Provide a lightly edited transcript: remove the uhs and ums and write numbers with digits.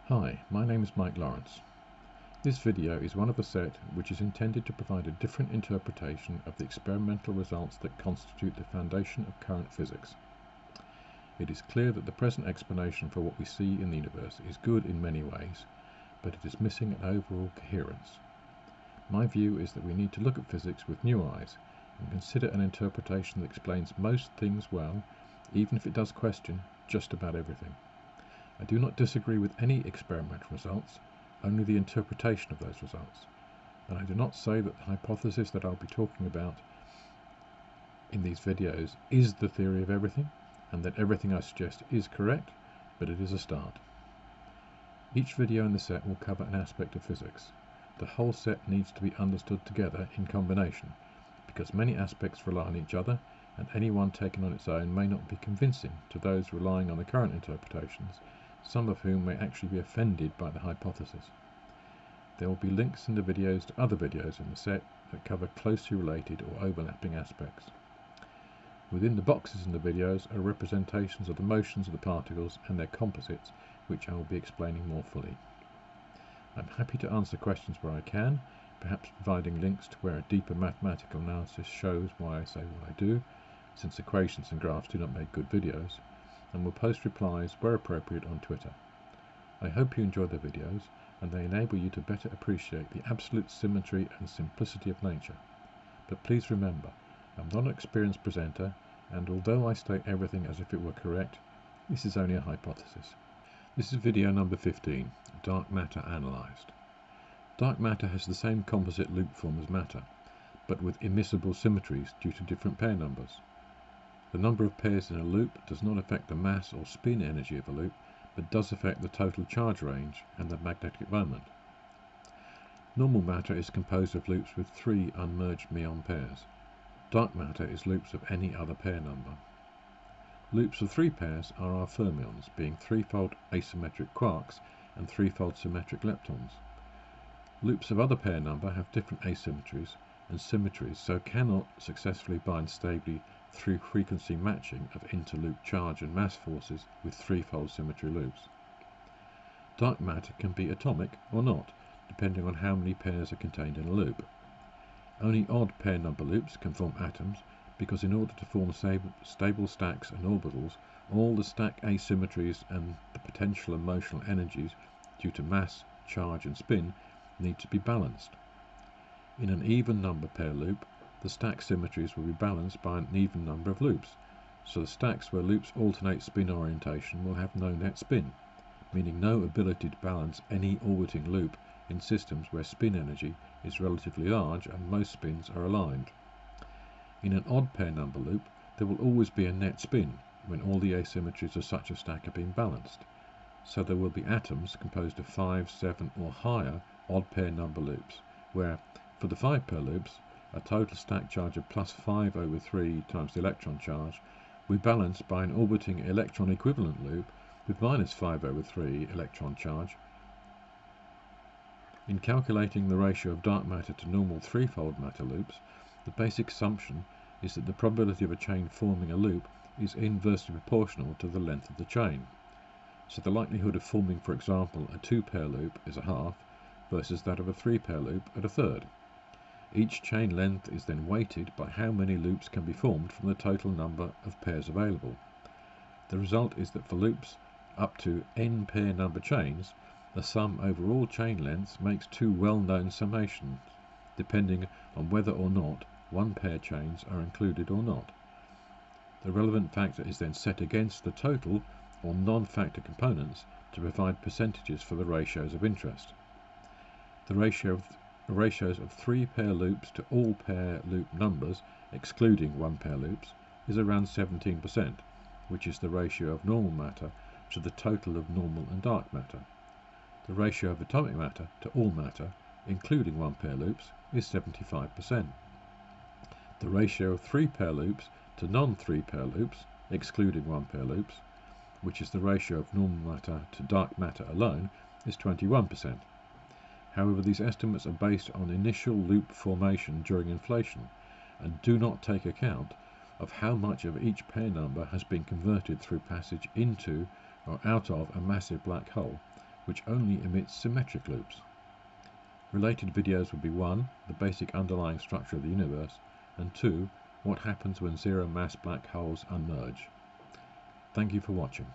Hi, my name is Mike Lawrence. This video is one of a set which is intended to provide a different interpretation of the experimental results that constitute the foundation of current physics. It is clear that the present explanation for what we see in the universe is good in many ways, but it is missing an overall coherence. My view is that we need to look at physics with new eyes and consider an interpretation that explains most things well, even if it does question just about everything. I do not disagree with any experimental results, only the interpretation of those results. And I do not say that the hypothesis that I'll be talking about in these videos is the theory of everything, and that everything I suggest is correct, but it is a start. Each video in the set will cover an aspect of physics. The whole set needs to be understood together in combination, because many aspects rely on each other, and any one taken on its own may not be convincing to those relying on the current interpretations, some of whom may actually be offended by the hypothesis. There will be links in the videos to other videos in the set that cover closely related or overlapping aspects. Within the boxes in the videos are representations of the motions of the particles and their composites, which I will be explaining more fully. I'm happy to answer questions where I can, perhaps providing links to where a deeper mathematical analysis shows why I say what I do, since equations and graphs do not make good videos, and will post replies where appropriate on Twitter. I hope you enjoy the videos and they enable you to better appreciate the absolute symmetry and simplicity of nature. But please remember, I'm not an experienced presenter, and although I state everything as if it were correct, this is only a hypothesis. This is video number 15, Dark Matter Analysed. Dark matter has the same composite loop form as matter, but with immiscible symmetries due to different pair numbers. The number of pairs in a loop does not affect the mass or spin energy of a loop, but does affect the total charge range and the magnetic moment. Normal matter is composed of loops with 3 unmerged meon pairs. Dark matter is loops of any other pair number. Loops of 3 pairs are our fermions, being 3-fold asymmetric quarks and 3-fold symmetric leptons. Loops of other pair number have different asymmetries and symmetries, so cannot successfully bind stably through frequency matching of interloop charge and mass forces with 3-fold symmetry loops. Dark matter can be atomic or not, depending on how many pairs are contained in a loop. Only odd pair number loops can form atoms, because in order to form stable stacks and orbitals, all the stack asymmetries and the potential and motional energies due to mass, charge and spin need to be balanced. In an even number pair loop, the stack symmetries will be balanced by an even number of loops, so the stacks where loops alternate spin orientation will have no net spin, meaning no ability to balance any orbiting loop in systems where spin energy is relatively large and most spins are aligned. In an odd pair number loop, there will always be a net spin when all the asymmetries of such a stack are being balanced, so there will be atoms composed of 5, 7 or higher odd pair number loops, where, for the 5 pair loops, a total stack charge of plus 5/3 times the electron charge will be balanced by an orbiting electron equivalent loop with minus 5/3 electron charge. In calculating the ratio of dark matter to normal 3-fold matter loops, the basic assumption is that the probability of a chain forming a loop is inversely proportional to the length of the chain. So the likelihood of forming, for example, a 2-pair loop is a half, versus that of a 3-pair loop at a third. Each chain length is then weighted by how many loops can be formed from the total number of pairs available. The result is that for loops up to n pair number chains, the sum over all chain lengths makes 2 well-known summations, depending on whether or not 1-pair chains are included or not. The relevant factor is then set against the total or non-factor components to provide percentages for the ratios of interest. The ratios of 3-pair loops to all pair loop numbers, excluding 1-pair loops, is around 17%, which is the ratio of normal matter to the total of normal and dark matter. The ratio of atomic matter to all matter, including 1-pair loops, is 75%. The ratio of 3-pair loops to non-3-pair loops, excluding 1-pair loops, which is the ratio of normal matter to dark matter alone, is 21%. However, these estimates are based on initial loop formation during inflation and do not take account of how much of each pair number has been converted through passage into or out of a massive black hole, which only emits symmetric loops. Related videos will be 1. The basic underlying structure of the universe, and 2. What happens when zero mass black holes unmerge. Thank you for watching.